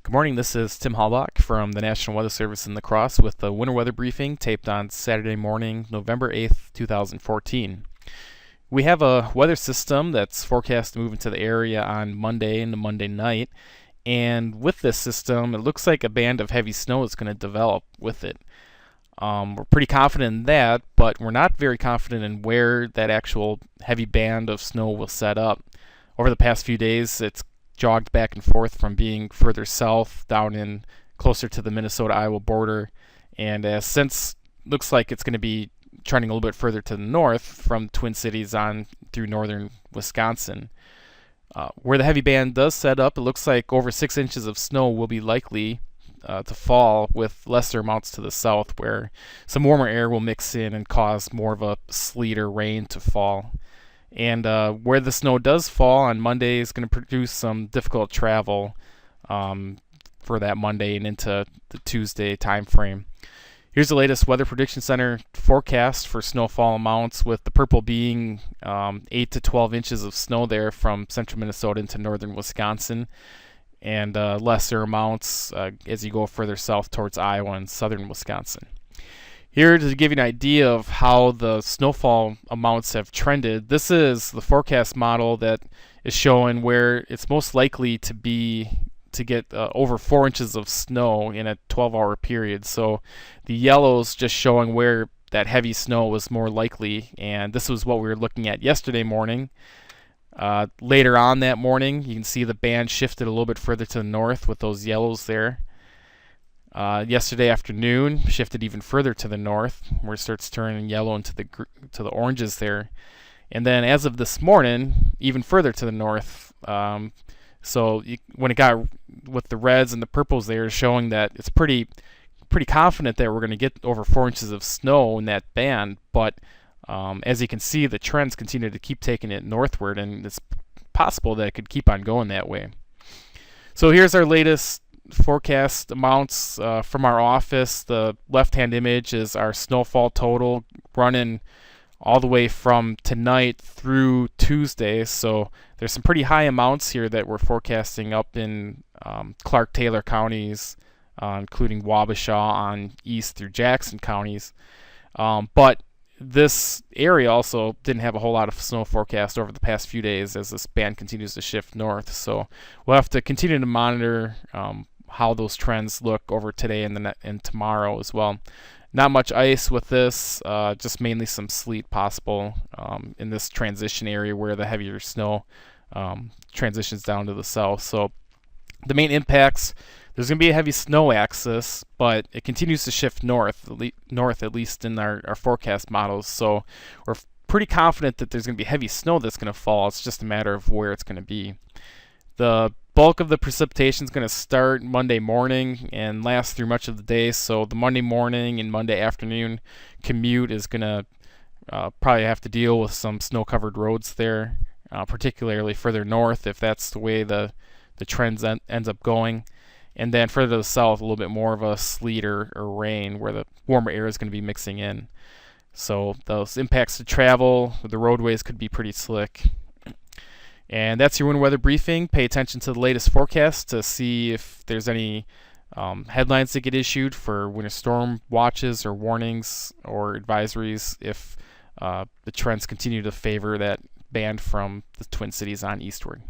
Good morning, this is Tim Hallbach from the National Weather Service in the Crosse with the winter weather briefing taped on Saturday morning, November 8th, 2014. We have a weather system that's forecast to move into the area on Monday into Monday night, and with this system, it looks like a band of heavy snow is going to develop with it. We're pretty confident in that, but we're not very confident in where that actual heavy band of snow will set up. Over the past few days, it's jogged back and forth from being further south down in closer to the Minnesota-Iowa border, and since looks like it's going to be trending a little bit further to the north from Twin Cities on through northern Wisconsin. Where the heavy band does set up, it looks like over 6 inches of snow will be likely to fall, with lesser amounts to the south where some warmer air will mix in and cause more of a sleet or rain to fall. And where the snow does fall on Monday is going to produce some difficult travel for that Monday and into the Tuesday time frame. Here's the latest Weather Prediction Center forecast for snowfall amounts, with the purple being 8 to 12 inches of snow there from central Minnesota into northern Wisconsin, and lesser amounts as you go further south towards Iowa and southern Wisconsin. Here to give you an idea of how the snowfall amounts have trended, this is the forecast model that is showing where it's most likely to get over 4 inches of snow in a 12-hour period. So the yellows just showing where that heavy snow was more likely, and this was what we were looking at yesterday morning. Later on that morning, you can see the band shifted a little bit further to the north with those yellows there. Yesterday afternoon, shifted even further to the north, where it starts turning yellow into the oranges there. And then as of this morning, even further to the north. When it got with the reds and the purples there, showing that it's pretty confident that we're going to get over 4 inches of snow in that band. But as you can see, the trends continue to keep taking it northward, and it's possible that it could keep on going that way. So here's our latest forecast amounts from our office. The left-hand image is our snowfall total running all the way from tonight through Tuesday. So there's some pretty high amounts here that we're forecasting up in Clark-Taylor counties, including Wabasha on east through Jackson counties. But this area also didn't have a whole lot of snow forecast over the past few days as this band continues to shift north. So we'll have to continue to monitor how those trends look over today and tomorrow as well. Not much ice with this, just mainly some sleet possible in this transition area where the heavier snow transitions down to the south. So the main impacts, there's going to be a heavy snow axis, but it continues to shift north at least in our forecast models. So we're pretty confident that there's going to be heavy snow that's going to fall. It's just a matter of where it's going to be. The bulk of the precipitation is going to start Monday morning and last through much of the day. So the Monday morning and Monday afternoon commute is going to probably have to deal with some snow-covered roads there, particularly further north if that's the way the trends ends up going. And then further to the south, a little bit more of a sleet or rain where the warmer air is going to be mixing in. So those impacts to travel, the roadways could be pretty slick. And that's your winter weather briefing. Pay attention to the latest forecast to see if there's any headlines that get issued for winter storm watches or warnings or advisories if the trends continue to favor that band from the Twin Cities on eastward.